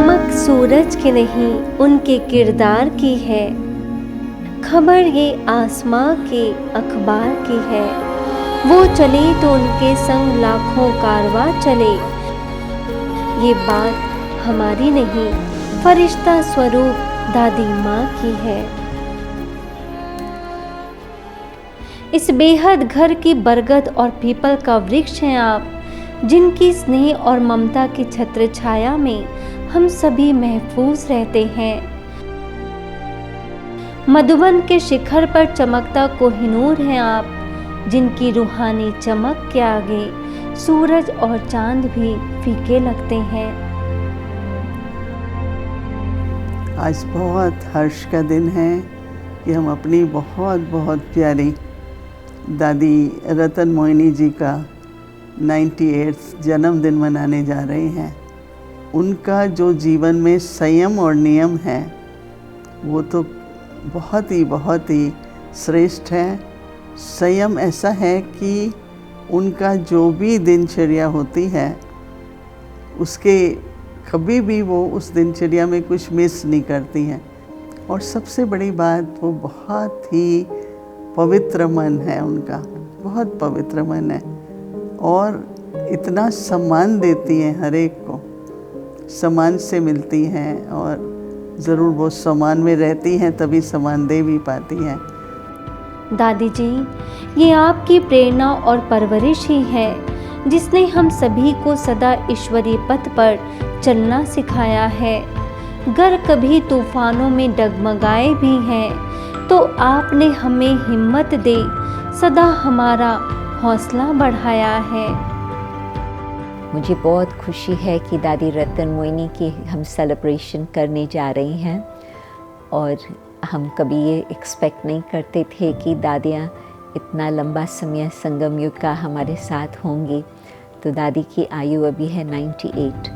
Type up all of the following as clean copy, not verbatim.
चमक सूरज की नहीं उनके किरदार की है, खबर ये आसमां के अखबार की है। वो चले तो उनके संग लाखों कारवां चले, ये बात हमारी नहीं फरिश्ता स्वरूप दादी माँ की है। इस बेहद घर की बरगद और पीपल का वृक्ष हैं आप, जिनकी स्नेह और ममता की छत्र छाया में हम सभी महफूज रहते हैं। मधुबन के शिखर पर चमकता कोहिनूर हैं आप, जिनकी रूहानी चमक के आगे सूरज और चांद भी फीके लगते हैं। आज बहुत हर्ष का दिन है कि हम अपनी बहुत बहुत प्यारी दादी रतन मोहिनी जी का 98वां जन्मदिन मनाने जा रहे हैं। उनका जो जीवन में संयम और नियम है वो तो बहुत ही श्रेष्ठ है। संयम ऐसा है कि उनका जो भी दिनचर्या होती है उसके कभी भी वो उस दिनचर्या में कुछ मिस नहीं करती हैं। और सबसे बड़ी बात, वो बहुत ही पवित्र मन है उनका, बहुत पवित्र मन है और इतना सम्मान देती हैं, हर एक को सम्मान से मिलती हैं और ज़रूर वो सम्मान में रहती हैं तभी सम्मान दे भी पाती हैं। दादी जी, ये आपकी प्रेरणा और परवरिश ही है जिसने हम सभी को सदा ईश्वरीय पथ पर चलना सिखाया है। गर कभी तूफानों में डगमगाए भी हैं तो आपने हमें हिम्मत दे सदा हमारा हौसला बढ़ाया है। मुझे बहुत खुशी है कि दादी रतन मोहिनी की हम सेलिब्रेशन करने जा रही हैं और हम कभी ये एक्सपेक्ट नहीं करते थे कि दादियाँ इतना लंबा समय संगम युग का हमारे साथ होंगी। तो दादी की आयु अभी है 98।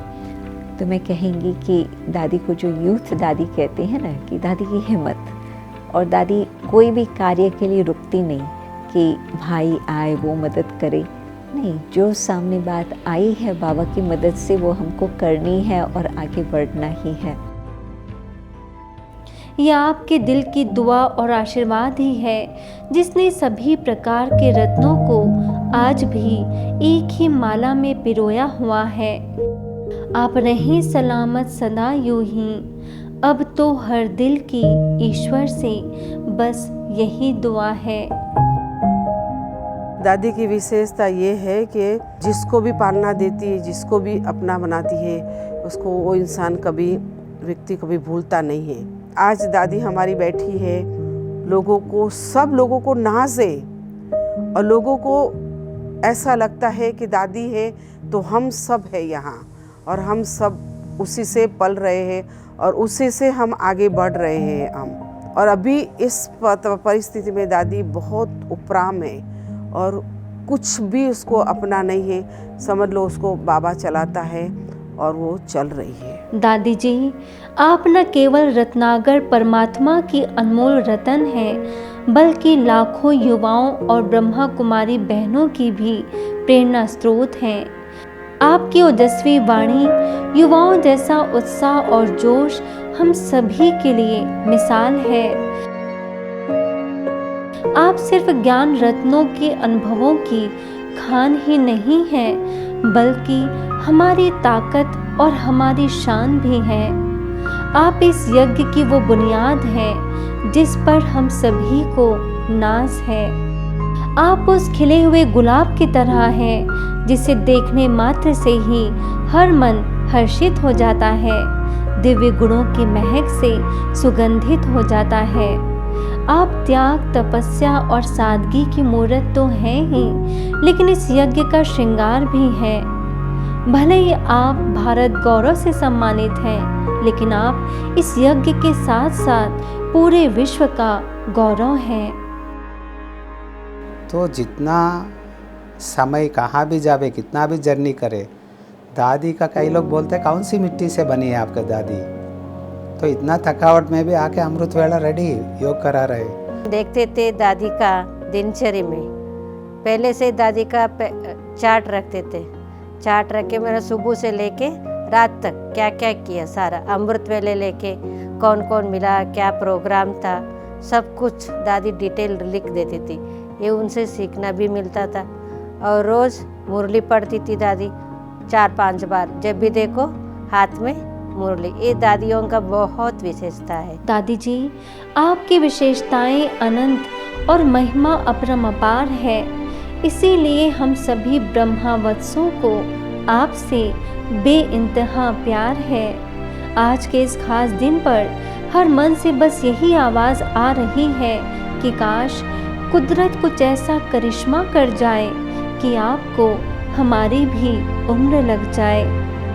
तो मैं कहेंगी कि दादी को जो यूथ दादी कहते हैं ना, कि दादी की हिम्मत, और दादी कोई भी कार्य के लिए रुकती नहीं कि भाई आए वो मदद करे, नहीं, जो सामने बात आई है बाबा की मदद से वो हमको करनी है और आगे बढ़ना ही है। यह आपके दिल की दुआ और आशीर्वाद ही है जिसने सभी प्रकार के रत्नों को आज भी एक ही माला में पिरोया हुआ है। आप रहें सलामत सदा यूं ही, अब तो हर दिल की ईश्वर से बस यही दुआ है। दादी की विशेषता ये है कि जिसको भी पालना देती है, जिसको भी अपना बनाती है, उसको वो इंसान कभी व्यक्ति कभी भूलता नहीं है। आज दादी हमारी बैठी है, लोगों को, सब लोगों को नाज़े और लोगों को ऐसा लगता है कि दादी है तो हम सब है यहाँ और हम सब उसी से पल रहे हैं और उसी से हम आगे बढ़ रहे हैं हम। और अभी इस परिस्थिति में दादी बहुत उपराम है और कुछ भी उसको अपना नहीं है, समझ लो उसको बाबा चलाता है और वो चल रही है। दादी जी, आप न केवल रत्नागर परमात्मा की अनमोल रतन हैं, बल्कि लाखों युवाओं और ब्रह्मा कुमारी बहनों की भी प्रेरणा स्रोत हैं। आपकी ओजस्वी वाणी, युवाओं जैसा उत्साह और जोश हम सभी के लिए मिसाल है। आप सिर्फ ज्ञान रत्नों के अनुभवों की खान ही नहीं हैं, बल्कि हमारी ताकत और हमारी शान भी हैं। आप इस यज्ञ की वो बुनियाद हैं जिस पर हम सभी को नाज है। आप उस खिले हुए गुलाब की तरह हैं जिसे देखने मात्र से ही हर मन हर्षित हो जाता है, दिव्य गुणों की महक से सुगंधित हो जाता है। आप त्याग, तपस्या और सादगी की मूर्त तो हैं ही, लेकिन इस यज्ञ का श्रृंगार भी है। भले ही आप भारत गौरव से सम्मानित हैं, लेकिन आप इस यज्ञ के साथ साथ पूरे विश्व का गौरव हैं। तो जितना समय कहाँ भी जावे, कितना भी जर्नी करे, दादी का कई लोग बोलते हैं कौन सी मिट्टी से बनी है आपकी दादी। तो इतना थकावट में भी आके अमृत वेला रेडी योग करा रहे। देखते थे दादी का दिनचर्या में, पहले से दादी का चार्ट रखते थे। चार्ट रख के मेरा सुबह से लेके रात तक क्या क्या किया सारा, अमृत वेले लेके कौन कौन मिला, क्या प्रोग्राम था, सब कुछ दादी डिटेल लिख देती थी। ये उनसे सीखना भी मिलता था। और रोज़ मुरली पढ़ती थी दादी 4-5 बार, जब भी देखो हाथ में मुरली। ये दादियों का बहुत विशेषता है। दादी जी, आपकी विशेषताएं अनंत और महिमा अपरंपार है। इसीलिए हम सभी ब्रह्मावत्सों को आपसे बेइंतहा प्यार है। आज के इस खास दिन पर हर मन से बस यही आवाज़ आ रही है कि काश कुदरत कुछ ऐसा करिश्मा कर जाए कि आपको हमारी भी उम्र लग जाए,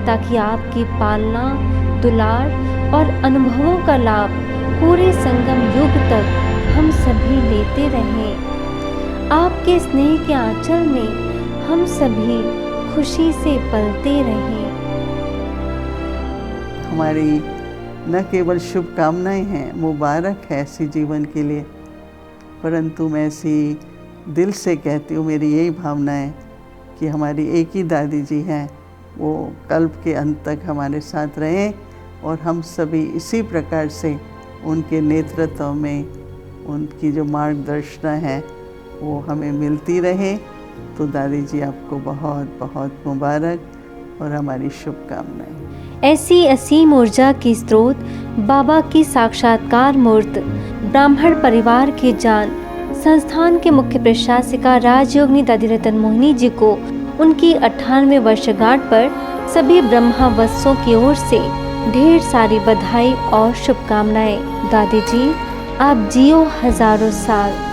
ताकि आपकी पालना, दुलार और अनुभवों का लाभ पूरे संगम युग तक हम सभी लेते रहें। आपके स्नेह के आंचल में हम सभी खुशी से पलते रहें। हमारी न केवल शुभकामनाएं हैं, मुबारक है ऐसी जीवन के लिए, परंतु मैं ऐसी दिल से कहती हूँ, मेरी यही भावना है कि हमारी एक ही दादी जी हैं, वो कल्प के अंत तक हमारे साथ रहें और हम सभी इसी प्रकार से उनके नेतृत्व में उनकी जो मार्गदर्शन है वो हमें मिलती रहे। तो दादी जी आपको बहुत बहुत मुबारक और हमारी शुभकामनाएं। ऐसी असीम ऊर्जा की स्रोत, बाबा की साक्षात्कार मूर्त, ब्राह्मण परिवार की जान, संस्थान के मुख्य प्रशासिका राजयोगिनी दादी रतन मोहिनी जी को उनकी 98वें वर्षगांठ पर सभी ब्रह्मावत्सों की ओर से ढेर सारी बधाई और शुभकामनाएं। दादी जी, आप जियो हजारों साल।